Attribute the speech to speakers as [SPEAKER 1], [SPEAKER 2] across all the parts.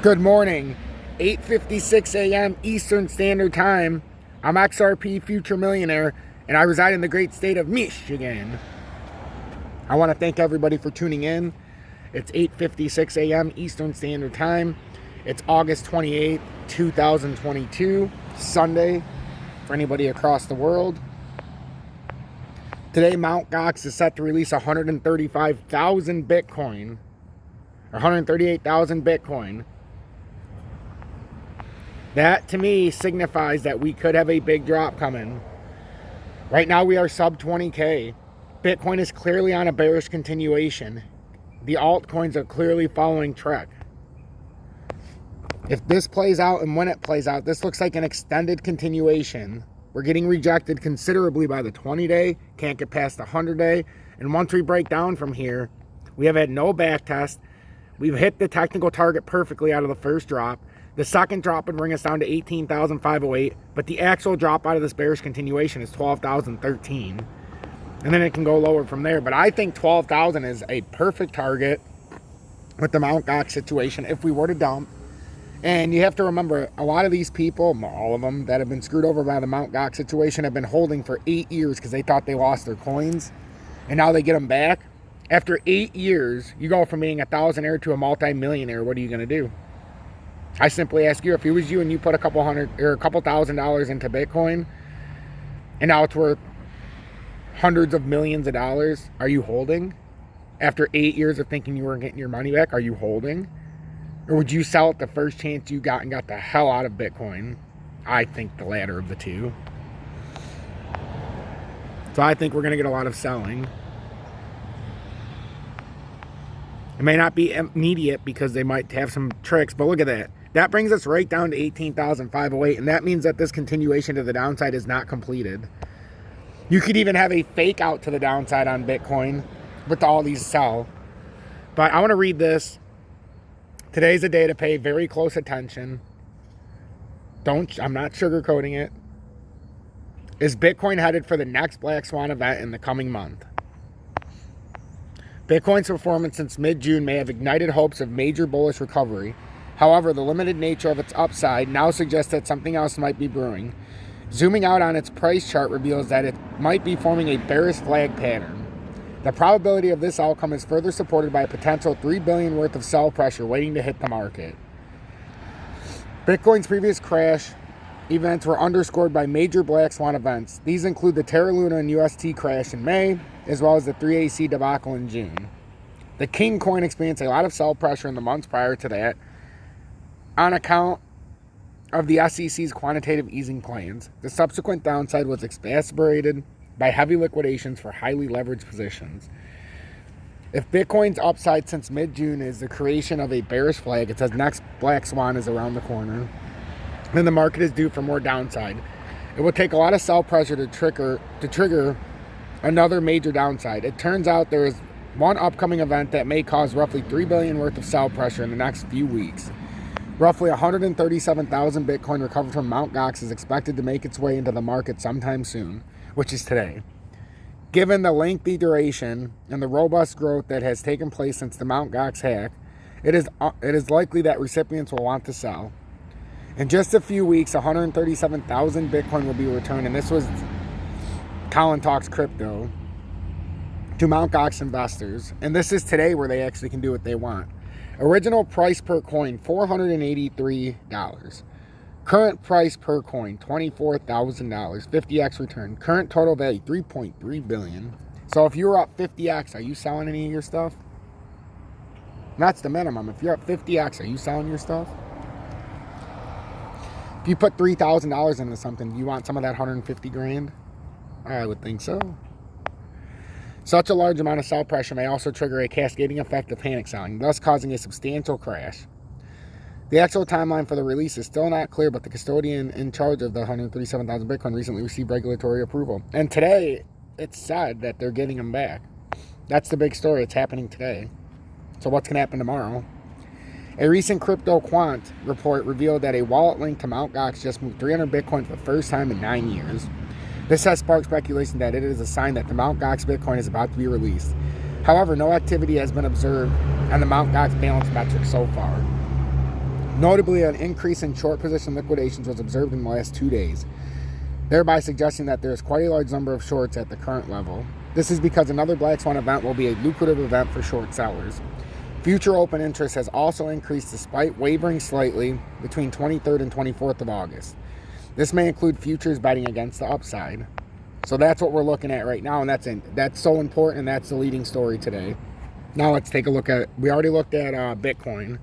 [SPEAKER 1] Good morning, 8:56 a.m. Eastern Standard Time. I'm XRP Future Millionaire, and I reside in the great state of Michigan. I want to thank everybody for tuning in. It's 8:56 a.m. Eastern Standard Time. It's August 28th, 2022, Sunday, for anybody across the world. Today, Mt. Gox is set to release 135,000 Bitcoin, or 138,000 Bitcoin. That, to me, signifies that we could have a big drop coming. Right now, we are sub 20K. Bitcoin is clearly on a bearish continuation. The altcoins are clearly following trek. If this plays out, and when it plays out, this looks like an extended continuation. We're getting rejected considerably by the 20-day. Can't get past the 100-day. And once we break down from here, we have had no back test. We've hit the technical target perfectly out of the first drop. The second drop would bring us down to 18,508, but the actual drop out of this bearish continuation is 12,013. And then it can go lower from there. But I think 12,000 is a perfect target with the Mt. Gox situation if we were to dump. And you have to remember, a lot of these people, all of them, that have been screwed over by the Mt. Gox situation have been holding for 8 years because they thought they lost their coins. And now they get them back. After 8 years, you go from being a thousandaire to a multi-millionaire. What are you going to do? I simply ask you, if it was you and you put a couple $1,000 into Bitcoin, and now it's worth hundreds of millions of dollars, are you holding? After 8 years of thinking you weren't getting your money back, are you holding? Or would you sell it the first chance you got and got the hell out of Bitcoin? I think the latter of the two. So I think we're going to get a lot of selling. It may not be immediate because they might have some tricks, but look at that. That brings us right down to 18,508, and that means that this continuation to the downside is not completed. You could even have a fake out to the downside on Bitcoin with all these sell. But I want to read this. Today's a day to pay very close attention. I'm not sugarcoating it. Is Bitcoin headed for the next Black Swan event in the coming month? Bitcoin's performance since mid-June may have ignited hopes of major bullish recovery. However, the limited nature of its upside now suggests that something else might be brewing. Zooming out on its price chart reveals that it might be forming a bearish flag pattern. The probability of this outcome is further supported by a potential $3 billion worth of sell pressure waiting to hit the market. Bitcoin's previous crash events were underscored by major Black Swan events. These include the Terra Luna and UST crash in May, as well as the 3AC debacle in June. The King coin experienced a lot of sell pressure in the months prior to that on account of the SEC's quantitative easing plans. The subsequent downside was exacerbated by heavy liquidations for highly leveraged positions. If Bitcoin's upside since mid-June is the creation of a bearish flag, it says next Black Swan is around the corner, then the market is due for more downside. It will take a lot of sell pressure to trigger another major downside. It turns out there is one upcoming event that may cause roughly $3 billion worth of sell pressure in the next few weeks. Roughly 137,000 Bitcoin recovered from Mt. Gox is expected to make its way into the market sometime soon, which is today. Given the lengthy duration and the robust growth that has taken place since the Mt. Gox hack, it is likely that recipients will want to sell. In just a few weeks, 137,000 Bitcoin will be returned, and this was Colin Talks Crypto, to Mt. Gox investors. And this is today where they actually can do what they want. Original price per coin, $483. Current price per coin, $24,000. 50x return. Current total value, $3.3 billion. So if you're up 50x, are you selling any of your stuff? That's the minimum. If you're up 50x, are you selling your stuff? If you put $3,000 into something, do you want some of that 150 grand? I would think so. Such a large amount of sell pressure may also trigger a cascading effect of panic selling, thus causing a substantial crash. The actual timeline for the release is still not clear, but the custodian in charge of the 137,000 Bitcoin recently received regulatory approval. And today, it's said that they're getting them back. That's the big story. It's happening today. So what's going to happen tomorrow? A recent Crypto Quant report revealed that a wallet linked to Mt. Gox just moved 300 Bitcoin for the first time in 9 years. This has sparked speculation that it is a sign that the Mt. Gox Bitcoin is about to be released. However, no activity has been observed on the Mt. Gox balance metrics so far. Notably, an increase in short position liquidations was observed in the last 2 days, thereby suggesting that there is quite a large number of shorts at the current level. This is because another Black Swan event will be a lucrative event for short sellers. Future open interest has also increased despite wavering slightly between 23rd and 24th of August. This may include futures betting against the upside. So that's what we're looking at right now, and that's so important, and that's the leading story today. Now let's take a look at, we already looked at Bitcoin,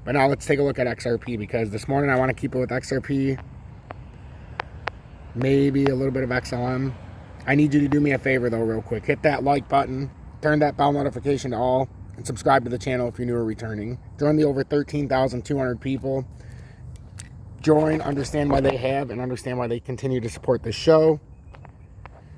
[SPEAKER 1] but now let's take a look at XRP, because this morning I want to keep it with XRP, maybe a little bit of XLM. I need you to do me a favor though real quick. Hit that like button, turn that bell notification to all, and subscribe to the channel if you're new or returning. Join the over 13,200 people. Join, understand why they have, and understand why they continue to support this show.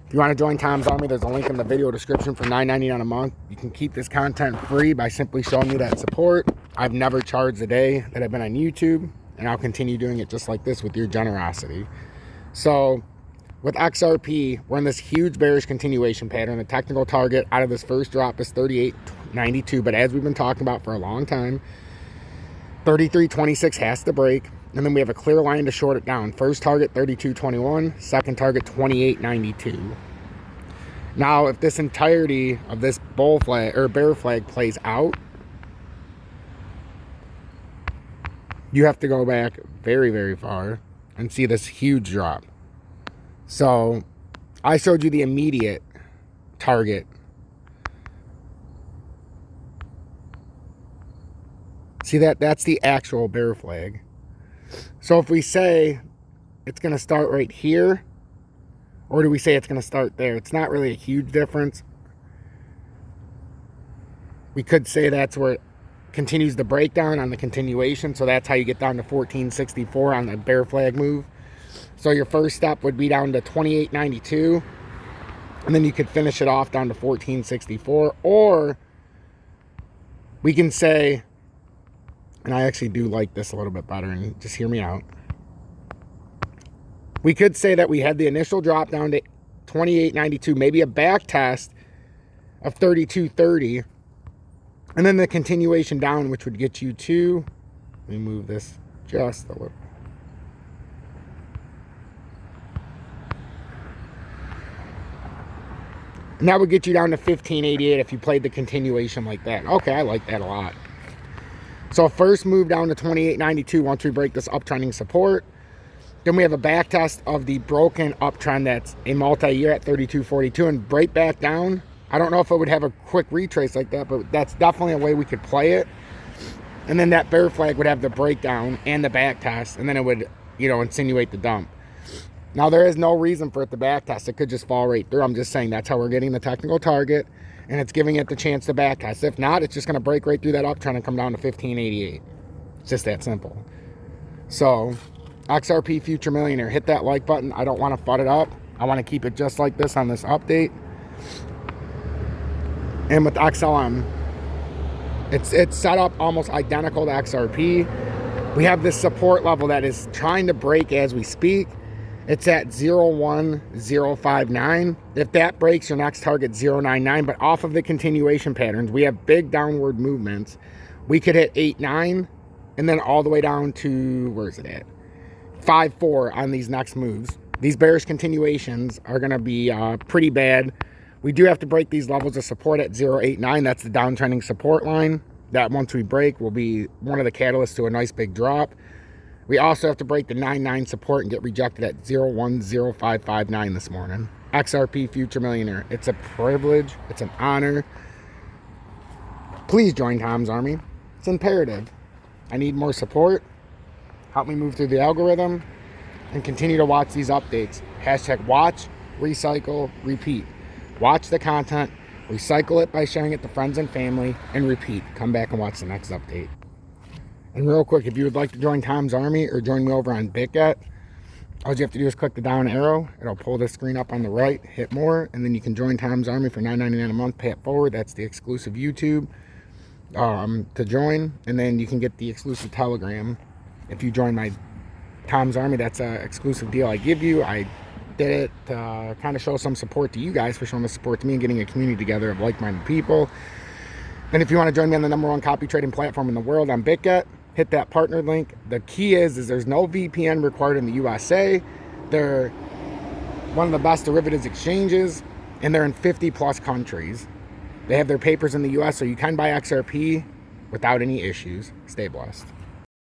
[SPEAKER 1] If you want to join Tom's Army, there's a link in the video description for $9.99 a month. You can keep this content free by simply showing me that support. I've never charged a day that I've been on YouTube, and I'll continue doing it just like this with your generosity. So with XRP, we're in this huge bearish continuation pattern. The technical target out of this first drop is 38.92, but as we've been talking about for a long time, 33.26 has to break, and then we have a clear line to short it down. First target 32.21, second target 28.92. Now, if this entirety of this bull flag or bear flag plays out, you have to go back very, very far and see this huge drop. So I showed you the immediate target. See that's the actual bear flag. So if we say it's going to start right here, or do we say it's going to start there? It's not really a huge difference. We could say that's where it continues the breakdown on the continuation. So that's how you get down to 1464 on the bear flag move. So your first step would be down to 28.92. And then you could finish it off down to 1464. Or we can say, and I actually do like this a little bit better, and just hear me out. We could say that we had the initial drop down to 28.92, maybe a back test of 32.30, and then the continuation down, which would get you to, let me move this just a little. And that would get you down to 15.88 if you played the continuation like that. Okay, I like that a lot. So first move down to 28.92 once we break this uptrending support. Then we have a back test of the broken uptrend that's a multi-year at 32.42 and break back down. I don't know if it would have a quick retrace like that, but that's definitely a way we could play it. And then that bear flag would have the breakdown and the back test, and then it would, insinuate the dump. Now there is no reason for it to back test. It could just fall right through. I'm just saying that's how we're getting the technical target, and it's giving it the chance to back test. If not, it's just going to break right through that uptrend and come down to 15.88. It's just that simple. So XRP Future Millionaire, hit that like button. I don't want to FUD it up. I want to keep it just like this on this update. And with XLM, it's set up almost identical to XRP. We have this support level that is trying to break as we speak. It's at 0.1059. If that breaks, your next target 0.99. But off of the continuation patterns, we have big downward movements. We could hit 8.9 and then all the way down to, where is it at? 5.4 on these next moves. These bearish continuations are going to be pretty bad. We do have to break these levels of support at 0.89. That's the downtrending support line. That once we break will be one of the catalysts to a nice big drop. We also have to break the 9.9 support and get rejected at 0.10559 this morning. XRP Future Millionaire. It's a privilege. It's an honor. Please join Tom's Army. It's imperative. I need more support. Help me move through the algorithm and continue to watch these updates. Hashtag watch, recycle, repeat. Watch the content, recycle it by sharing it to friends and family, and repeat. Come back and watch the next update. And real quick, if you would like to join Tom's Army or join me over on BITGET, all you have to do is click the down arrow. It'll pull the screen up on the right, hit more, and then you can join Tom's Army for $9.99 a month. Pay it forward. That's the exclusive YouTube to join. And then you can get the exclusive Telegram. If you join my Tom's Army, that's an exclusive deal I give you. I did it to kind of show some support to you guys for showing the support to me and getting a community together of like-minded people. And if you want to join me on the #1 copy trading platform in the world on BitGet, hit that partner link. The key is there's no VPN required in the USA. They're one of the best derivatives exchanges, and they're in 50 plus countries. They have their papers in the US, so you can buy XRP without any issues. Stay blessed.